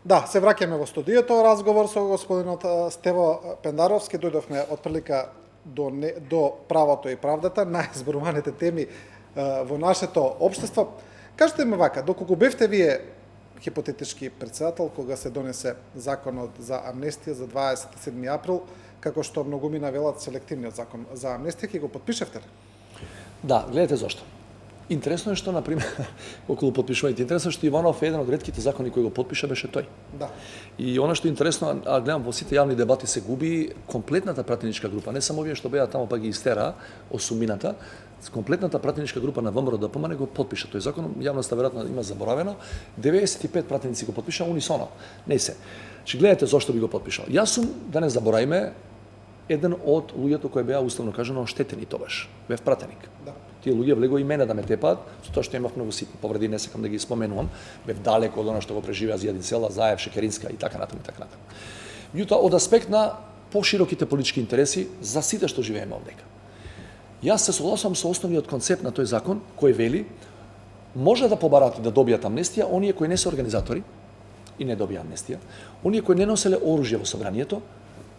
Да, се враќаме во студиото, разговор со господинот Стево Пендаровски, дојдовме отприлика до правото и правдата, најзборуваните теми во нашето општество. Кажете ми вака, доколку бевте вие хипотетички председател кога се донесе законот за амнестија за 27 април, како што многумина велат селективниот закон за амнестија, ќе го подпишевте ли? Да, гледате зошто. Интересно е што, например, околу подпишувајте, интересно е што Иванов е еден од ретките закони кои го подпиша беше тој. Да. И она што е интересно, а гледам во сите јавни дебати се губи комплетната пратеничка група, не само овие што беа таму па ги истера осумината, комплетната пратеничка група на ВМРО ДПМН го подпиша тој закон, јавноста веројатно има заборавено, 95 пратеници го подпиша унисоно. Не се. Че гледате зошто би го подпишал. Јас сум, да не забораиме, еден од луѓето кои беа уставно кажано оштетени тогаш. Бев пратеник. Да. Тие луѓе влегоа и мене да ме тепаат, со тоа што имав многу ситни повреди, не сакам да ги споменувам, бев далеко од она што го преживеа Зијадин Села, Заев, Шекеринска и така натаму и така натаму. Меѓутоа, од аспект на пошироките политички интереси за сите што живееме овдека. Јас се согласувам со основниот концепт на тој закон, кој вели може да побарат и да добијат амнестија оние кои не се организатори и не добија амнестија, оние кои не носеле оружје во собранието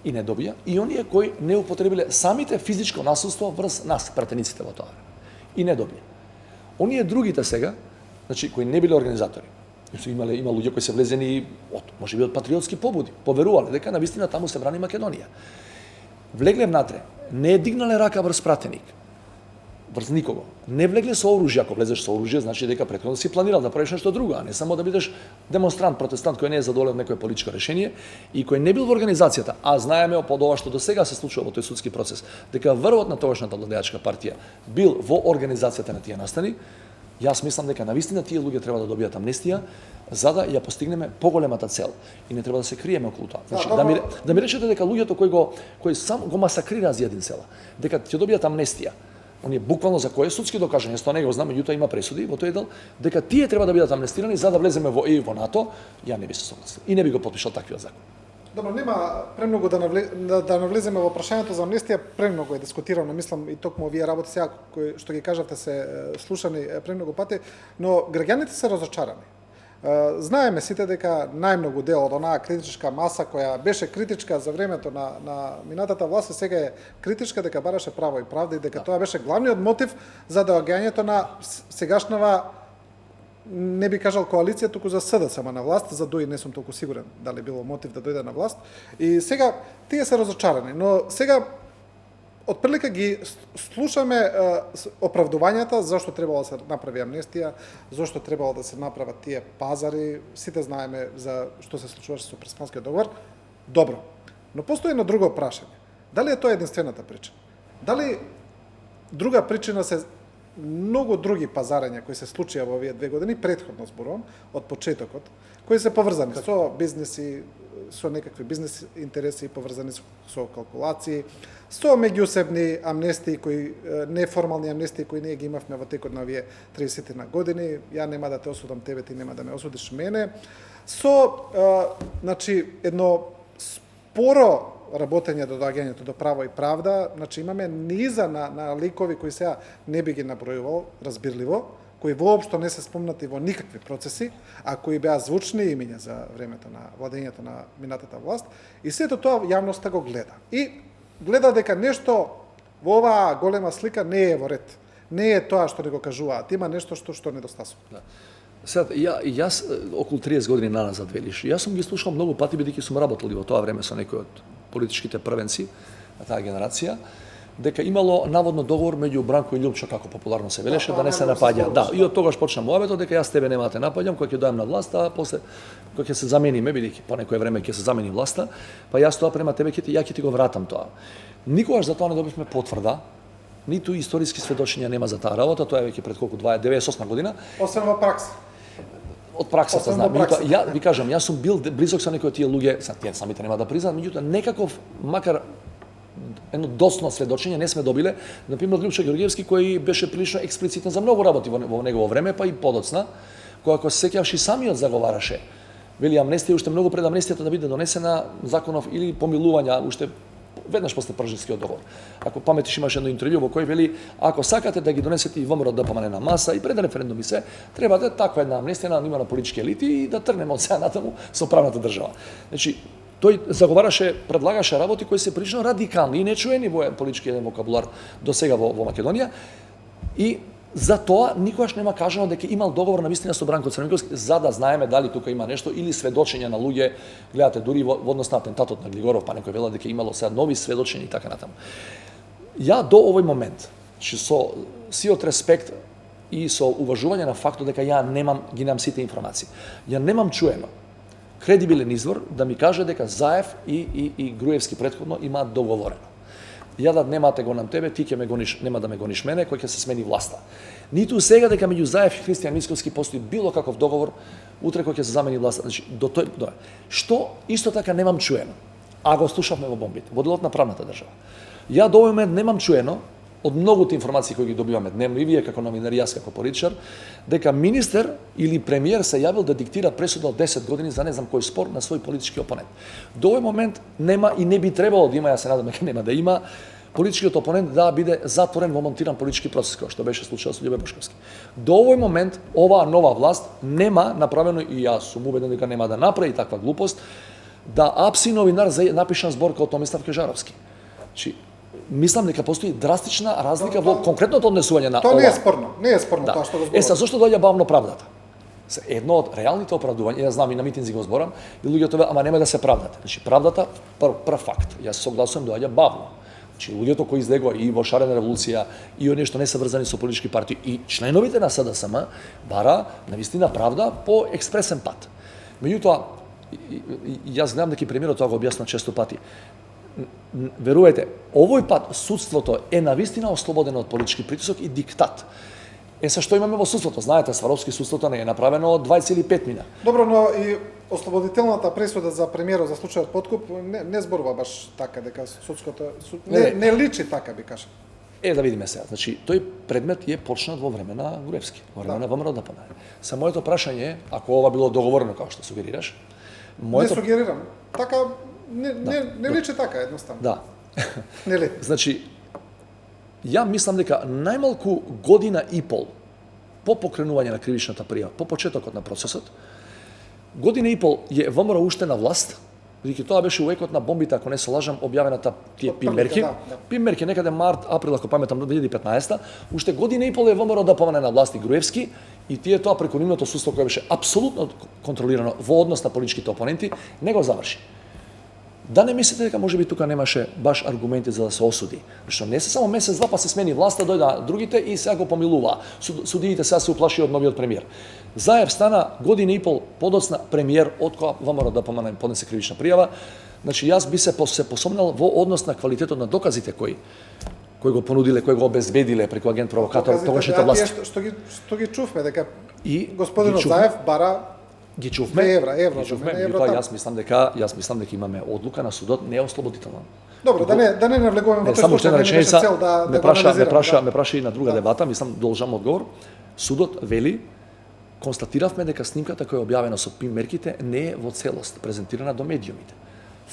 и не добија, и оние кои не употребиле самите физичко насилство врз нас, пратениците во тоа време. И не добија. Оние другите сега, значи кои не биле организатори, има луѓе кои се влезени можеби од патриотски побуди, поверувале дека навистина таму се брани Македонија. Влегле внатре, не дигнале рака врз пратеник, врз никого. Не влегле со оружје, ако влезеш со оружје, значи дека претходно си планирал да правиш нешто друго, а не само да бидеш демонстрант, протестант кој не е задоволен некое политичко решение и кој не бил во организацијата, а знаеме од ова што до сега се случува во тој судски процес, дека врвот на тогашната владеачка партија бил во организацијата на тие настани. Јас мислам дека навистина тие луѓе треба да добијат амнестија за да ја постигнеме поголемата цел и не треба да се криеме околу тоа. Значи да ми речете дека луѓето кои само го масакрира Зијадин Села, дека ќе добијат амнестија, оние буквално за кој е судски докажано, тоа не го знам, меѓутоа има пресуди во тој дел, дека тие треба да бидат амнестирани за да влеземе во ЕУ во НАТО, ја не би се согласил и не би го подпишал таквиот закон. Добро, нема премногу да навлеземе во прашањето за амнестија, премногу е дискутирано, мислам и токму овие работи сега кои што ги кажавте се слушани премногу пати, но граѓаните се разочарани. Знаеме сите дека најмногу дел од онаа критичка маса која беше критичка за времето на минатата власт и сега е критичка дека бараше право и правда и дека тоа беше главниот мотив за доаѓањето на сегашнава, не би кажал коалиција, туку за СДСМ на власт, за ДОИ не сум толку сигурен дали било мотив да дојде на власт. И сега тие се разочарани, но сега отприлика ги слушаме оправдувањата зашто требало да се направи амнестија, зашто требало да се направат тие пазари, сите знаеме за што се случуваше со Преспанскиот договор. Добро, но постои едно друго прашање. Дали е тоа единствената причина? Дали друга причина се многу други пазарења кои се случија во овие 2 години, претходно зборувам, од почетокот, кои се поврзани со бизнеси, со некакви бизнес интереси, поврзани со калкулации, со меѓусебни амнестии, неформални амнестии кои ние ги имавме во текот на овие 30 на години, ја нема да те осудам тебе, ти нема да ме осудиш мене, со значи едно споро работење до доаѓањето до право и правда, значи имаме низа на ликови кои сега не би ги набројувал, разбирливо, кои воопшто не се спомнати во никакви процеси, а кои беа звучни имиња за времето на владењето на минатата власт, и сето тоа јавноста го гледа. И гледа дека нешто во оваа голема слика не е во ред. Не е тоа што не го кажуваат, има нешто што недостасува. Да. Сега, јас околу 30 години наназад велиш. Јас сум ги слушал многу пати бидејќи сум работел и во тоа време со некои од политичките првенци на таа генерација, дека имало наводно договор меѓу Бранко и Љупчо, како популарно се велеше, да не се напаѓа. Да, и од тогаш почна муабетот дека јас тебе нема да те напаѓам кога ќе дојдам на власт, а после кога ќе се замениме, бидејќи по некое време ќе се замени власта, па јас тоа према тебе ја ќе ти го вратам тоа. Никогаш за тоа не добивме потврда, ниту историски сведочења нема за таа работа, тоа е веќе пред колку 98 година. Освен во пракса. Од праксата знам. Ја ви кажам, јас сум бил близок со некои од тие луѓе, тие самите нема да признаат, меѓутоа некаков макар едно досно сведочење не сме добиле, например од Љупчо Ѓорѓевски кој беше прилично експлицитен за многу работи во негово време, па и подоцна, која ако се сеќаваш и самиот заговараше, вели амнестија уште многу пред амнестијата да биде донесена, законов или помилувања уште веднаш после Пржинскиот договор. Ако паметиш, имаше едно интервју во кој вели, ако сакате да ги донесете и ВМРО ДПМН на маса и пред референдум и се, треба да таква една амнестија на ниво на политички елити и да тргнеме од сега натаму со правната држава. Значи, тој заговараше, предлагаше работи кои се прилично радикални и нечуени во политички еден вокабулар до сега во Македонија. И за тоа никогаш нема кажано дека имал договор на вистина со Бранко Црногорски за да знаеме дали тука има нешто или сведочења на луѓе, гледате дури во однос на атентатот на Глигоров, па некој вела дека имало сега нови сведочења и така натаму. Ја до овој момент, со сиот респект и со уважување на фактот дека ја ги немам сите информации. Ја немам чуено кредибилен извор да ми каже дека Заев и Груевски претходно имаат договорено. Ја да немате го нам тебе, ти ќе ме гониш, нема да ме гониш мене, кој ќе се смени власта. Ниту сега дека меѓу Заев и Христијан Мицковски постои било каков договор, утре кој ќе се замени власта. Значи, што исто така немам чуено, а го слушавме во бомбите, во делот на правната држава. Ја до овој момент немам чуено, од многуте информации кои ги добиваме дневно и вие како новинар и јас како политичар, дека министер или премиер се јавил да диктира пресуда од 10 години за не знам кој спор на свој политички опонент. До овој момент нема и не би требало да има, јас се надам дека нема да има, политичкиот опонент да биде затворен во монтиран политички процес, кој што беше случајот со Љубе Бошковски. До овој момент оваа нова власт нема направено, и јас сум убеден дека нема да направи таква глупост, да апси новинар напишан зборка од Томислав Кежаровски. Значи, мислам дека постои драстична разлика во конкретното однесување на тоа ова. не е спорно, не е спорно тоа што го зборувам. Са зошто доаѓа бавно правдата? Едно од реалните оправдувања, јас знам и на митинзи го зборам, и луѓето ама нема да се правдате. Значи правдата прв факт. Јас согласувам доаѓа бавно. Значи луѓето кои излегува и во шарена револуција и оние што не се врзани со политички партии и членовите на СДСМ бара навистина правда по експресен пат. Меѓутоа јас гледам дека премиерот тоа го објасна често пати. Верувајте, овој пат судството е навистина ослободено од политички притисок и диктат. Са што имаме во судството? Знаете, Сваровски судството не е направено од 25 мина. Добро, но и ослободителната пресуда за премиерот за случајот подкуп не зборува баш така дека судското не личи така, би кажа. Да видиме сега. Значи, тој предмет е почнат во време на Груевски, во време на ВМРО ДПМН. Са моето прашање е, ако ова било договорено како што сугерираш, Не сугерирам. Така не личи така едноставно. Да. Не ли? Значи, ја мислам дека најмалку година и пол по покренување на кривичната пријава, по почетокот на процесот, година и пол е ВМРО уште на власт, бидејќи тоа беше уекот на бомбите, ако не се лажам, објавената тие пимерки. Да. Пимерки некаде март, април, ако паметам, до 2015, уште година и пол е ВМРО ДПМН на власт и Груевски, и тие тоа преку нивното судство кое беше апсолутно контролирано во однос на политичките опоненти, не го заврши. Да не мислите дека можеби тука немаше баш аргументи за да се осуди. Што не се само месец-два па се смени власта, дојда другите и сега го помилуваа. Судиите сега се уплаши од новиот премиер. Заев стана година и пол подоцна премиер од кога ВМРО ДПМН поднесе кривична пријава. Значи јас би се посомнал во однос на квалитетот на доказите кои го понудиле, кои го обезбедиле преку агент провокатор тогашните власти. Што ги чувме дека и господинот Заев бара ги чувме, евро, јас мислам дека имаме одлука на судот неослободителна. Добро, да не навлегуваме во тој само случај, реченица, цел да ме праша и на друга дебата, мислам должам одговор. Судот вели, констатиравме дека снимката која е објавена со пин мерките не е во целост презентирана до медиумите.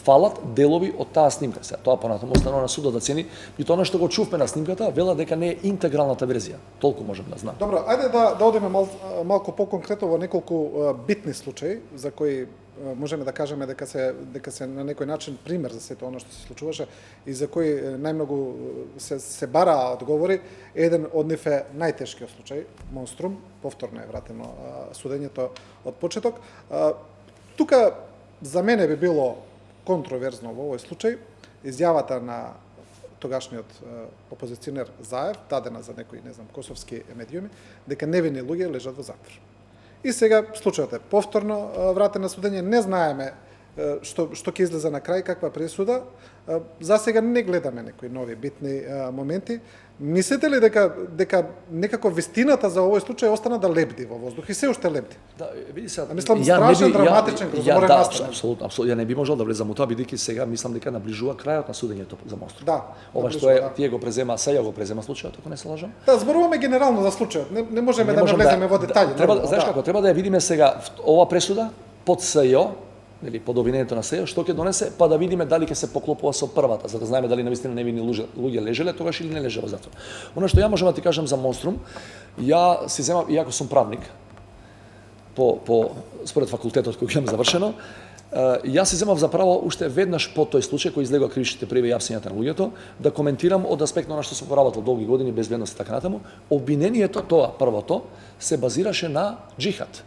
Фалат делови од таа снимка. Сега тоа понатаму останува на судот да цени, и тоа што го чувме на снимката вела дека не е интегралната верзија. Толку можам да знам. Добро, ајде да одиме малку поконкретно во неколку битни случаи за кои можеме да кажеме дека се на некој начин пример за сето она што се случуваше и за кои најмногу се бараа одговори. Еден од нив е најтешкиот случај, Монструм, повторно е вратено судењето од почеток. Тука за мене би било контроверзно во овој случај изјавата на тогашниот опозиционер Заев, дадена за некои, не знам, косовски медиуми, дека невини луѓе лежат во затвор. И сега случајот е повторно вратен на судење, не знаеме што ќе излезе на крај, каква пресуда. За сега не гледаме некои нови битни моменти. Мислите ли дека некако вистината за овој случај остана да лебди во воздух и се уште лебди? Да, види се. Мислам страшен драматичен грозоморен настан. Апсолутно. Ја не би можел да влезам во тоа бидејќи сега мислам дека наближува крајот на судењето за Монструм. Да. Ова што е тие го презема, сега го презема случајот, ако не се лажам. Да, зборуваме генерално за случајот. Не можеме да навлеземе во детали. Знаеш како треба да ја видиме сега ова пресуда под СЈО нели под обвинението на се, што ќе донесе, па да видиме дали ќе се поклопува со првата, за да знаеме дали навистина невини луѓе лежеле тогаш или не лежеле во затвор. Она што ја можам да ти кажам за Монструм, ја си земам, иако сум правник, според факултетот кој имам завршено, јас си земав за право уште веднаш по тој случај кој излегува кривичните пријави и апсењата на луѓето, да коментирам од аспект на она што сум работел долги години, безбедност и така натаму. Обвинението тоа првото се базираше на джихад.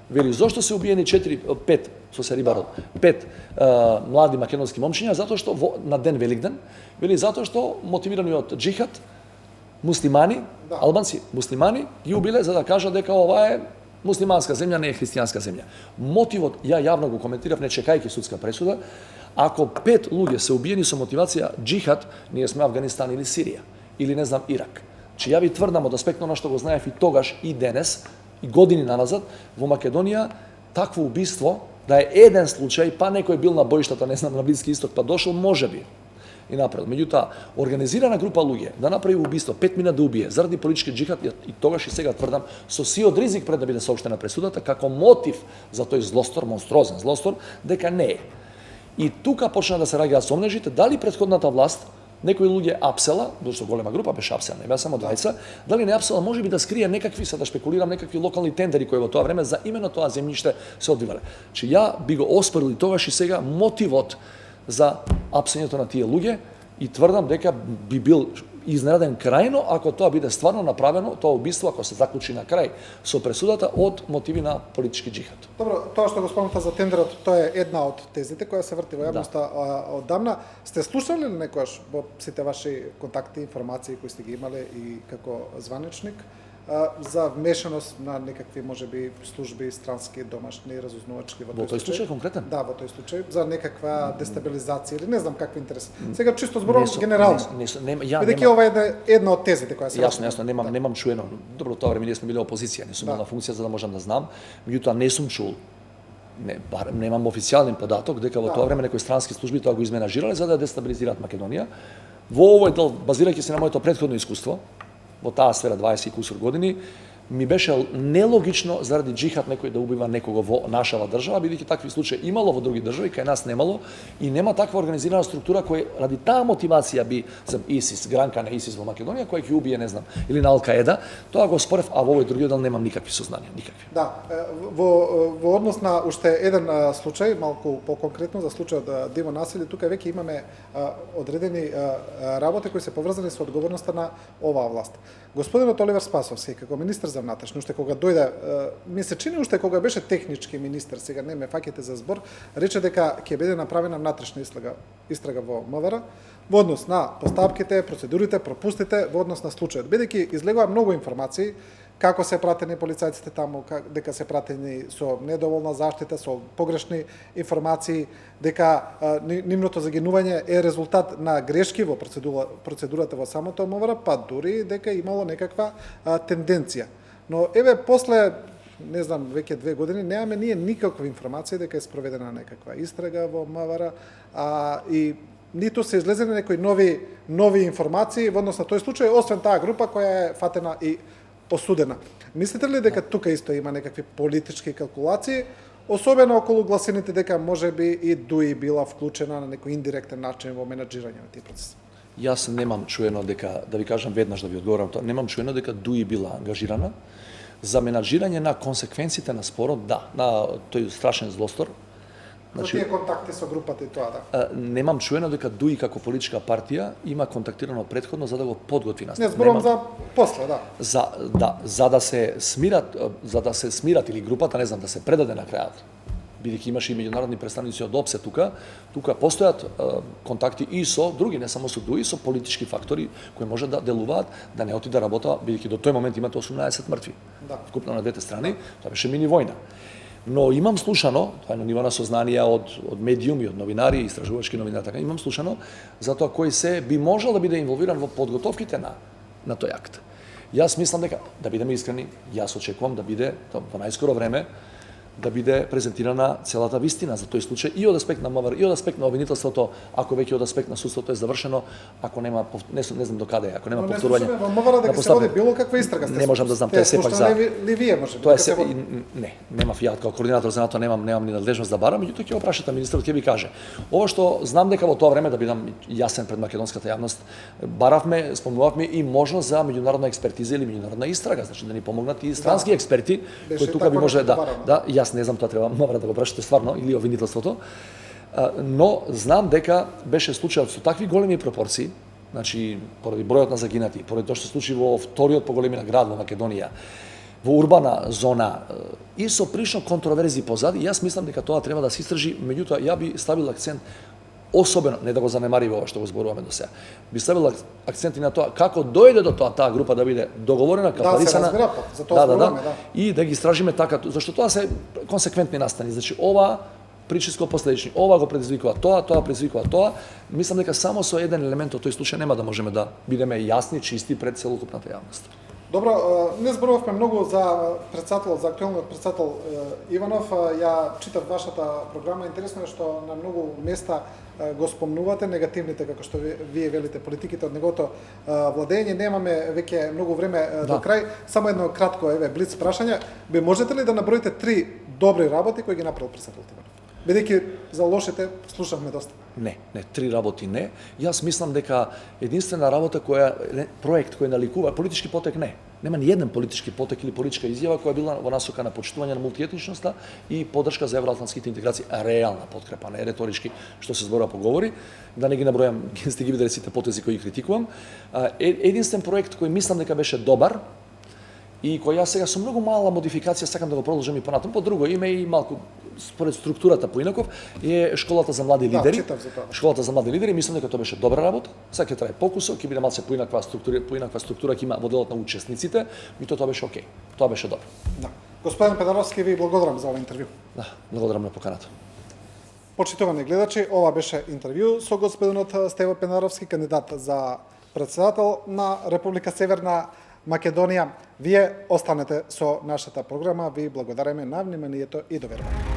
Вели, зошто се убиени 5 со се рибарот, 5 млади македонски момчиња, затоа што на ден Великден, вели, затоа што мотивирани од джихад, муслимани, албанци муслимани, ги убиле за да кажат дека ова е муслиманска земја, не е христијанска земја. Мотивот, ја јавно го коментирав, не чекајќи судска пресуда, ако 5 луѓе се убиени со мотивација джихад, ние сме Авганистан или Сирија, или не знам Ирак. Че ја ви тврдам од аспект на што го знаев и тогаш и денес, и години наназад, во Македонија такво убиство, да е еден случај, па некој бил на боиштата, не знам, на Блиски Исток, па дошол, можеби и направил. Меѓутоа, организирана група луѓе да направи убиство, 5 мина да убие, заради политички джихад, и тогаш и сега тврдам, со сиот ризик пред да биде соопштена пресудата, како мотив за тој злостор, монструозен злостор, дека не е. И тука почна да се раѓаат сомнежите, дали претходната власт, некои луѓе апсела, дошто голема група беше апсела, не беа само двајца, дали не апсела можеби да скрие некакви, да шпекулирам, некакви локални тендери кои во тоа време за именно тоа земјиште се одвивале. Че ја би го оспорил и тогаш и сега мотивот за апсењето на тие луѓе и тврдам дека би бил изненаден крајно ако тоа биде стварно направено, тоа убиство, ако се заклучи на крај со пресудата од мотиви на политички джихад. Добро, тоа што го спомнавте за тендерот, тоа е една од тезите која се врти во јавноста оддавна. Сте слушали ли некојаш во сите ваши контакти, информации кои сте ги имале и како званичник за вмешаност на некакви можеби служби странски, домашни, разузнавачки во тој случај конкретен? Да, во тој случај за некаква дестабилизација или не знам какви интереси. Сега чисто зборувам генерално. Бидејќи ова е една од тезите која се Јасно, немам чуено. Добро, тоа време ние сме биле опозиција, не сум бил на функција за да можам да знам, меѓутоа не сум чул. Немам официјален податок дека во тоа време некои странски служби тоа го изменажирале за да дестабилизираат Македонија. Во овој дел, базирајќи се на моето претходно искуство, во таа сфера 20 и кусур години, ми беше нелогично заради джихад некој да убива некого во нашава држава, бидејќи такви случаи имало во други држави, кај нас немало и нема таква организирана структура која ради таа мотивација би за ИСИС, гранка на ИСИС во Македонија, која ќе убие, не знам, или на Ал-Каеда, тоа го спорев, а во овој другиот дел немам никакви сознанија, никакви. Да, во однос на уште еден случај, малку поконкретно за случајот Диво Насиле, тука веќе имаме одредени работи кои се поврзани со одговорноста на оваа власт. Господинот Оливер Спасовски, како министер за внатрешно, уште кога дојде, ми се чини уште кога беше технички министер, сега не ме фаќате за збор, рече дека ќе биде направена внатрешна истрага во МВР во однос на постапките, процедурите, пропустите во однос на случајот. Бидејќи излегува многу информации како се пратени полицајците таму, дека се пратени со недоволна заштита, со погрешни информации, дека нивното загинување е резултат на грешки во процедурата во самото МВР, па дури дека имало некаква тенденција. Но еве после, не знам, веќе 2 години немаме ние никаква информација дека е спроведена некаква истрага во МВР, и ниту се излезени некои нови информации во однос на тој случај, освен таа група која е фатена и осудена. Мислите ли дека тука исто има некакви политички калкулации, особено околу гласините дека можеби и ДУИ била вклучена на некој индиректен начин во менаџирање на тие процеси? Јас немам чуено дека, да ви кажам веднаш да ви одговорам тоа, немам чуено дека ДУИ била ангажирана за менаџирање на консеквенциите на спорот, да, на тој страшен злостор. Значи, тие контакти со групата и тоа, да. Немам чуено дека ДУИ како политичка партија има контактирано претходно за да го подготви нас. Не зборувам за после, да. За да се смират или групата, не знам, да се предаде на крајот. Бидејќи имаше и меѓународни представници од ОПСЕ тука постојат контакти и со други, не само со ДУИ, со политички фактори кои може да делуваат, да не оти да работа, бидејќи до тој момент имате 18 мртви. Да. Вкупно на двете страни, тоа беше мини војна. Но имам слушано, тоа е на ниво на сознанија од медиуми, од новинари, истражувачки новинари, така, имам слушано за тоа кој се би можел да биде инволвиран во подготовките на тој акт. Јас мислам дека, да бидеме искрени, јас очекувам да биде во најскоро време да биде презентирана целата вистина за тој случај и од аспект на МВР, и од аспект на обвинителството, ако веќе од аспект на судството е завршено, ако нема не знам до каде, ако нема повторување. Но не слушаме во МВР дека се води било каква истрага. Не можам да знам, тоа е сепак за. Ли вие може? Тоа е немав ја како координатор за НАТО немам ни надлежност да барам, меѓутоа ќе го прашате министерот, ќе ви каже. Ова што знам дека во тоа време да бидам јасен пред македонската јавност, баравме, спомнувавме и можност за меѓународна експертиза или меѓународна истрага, значи да ни помогнат и странски експерти кои тука би може да, јас не знам, тоа треба мора да го прашате стварно или обвинителството. Но знам дека беше случајот со такви големи пропорции, значи поради бројот на загинати, поради тоа што се случи во вториот по големина град во Македонија, во урбана зона и со прилично контроверзи позади, јас мислам дека тоа треба да се истражи, меѓутоа ја би ставил акцент особено, не да го занемари ова што го зборуваме до сега. Би ставил акцент и на тоа како дојде до тоа таа група да биде договорена, капарисана. Да, се разбира, за тоа зборуваме, да. И да ги истражиме така, зашто тоа се консеквентни настани. Значи ова причинско последични, ова го предизвикува тоа, тоа предизвикува тоа. Мислам дека само со еден елемент од тој случај нема да можеме да бидеме јасни, чисти пред целокупната јавност. Добро, не зборувавме многу за председател, за актуелниот председател Иванов. Ја читав вашата програма, интересно е што на многу места го спомнувате негативните, како што вие велите, политиките од неговото владење. Немаме веќе многу време до крај. Само едно кратко, блиц прашање. Би можете ли да наброите 3 добри работи кои ги направил председателот Иванов? Бидејќи за лошите слушавме доста. Не, 3 работи не. Јас мислам дека единствена работа проект кој наликува политички потек не. Нема ни еден политички потек или политичка изјава која била во насока на почитување на мултиетничноста и поддршка за евроатлантските интеграции, реална подкрепа, не реторички што се зборува по говори. Да не ги набројам, сте ги видели сите потези кои ги критикувам. Единствен проект кој мислам дека беше добар и кој јас сега со многу мала модификација сакам да го продолжам и понатаму, по друго име и малку според структурата поинаков е школата за млади лидери. Школата за млади лидери, мислам дека тоа беше добра работа. Сега ќе трае покусо, ќе биде малку поинаква структура ќе има во делот на учесниците, и тоа беше окей. Тоа беше добро. Да. Господин Пенаровски, ви благодарам за ова интервју. Да, благодарам на поканата. Почитувани гледачи, ова беше интервју со господинот Стево Пенаровски, кандидат за председател на Република Северна Македонија. Вие останете со нашата програма. Ви благодараме на вниманието и доверба.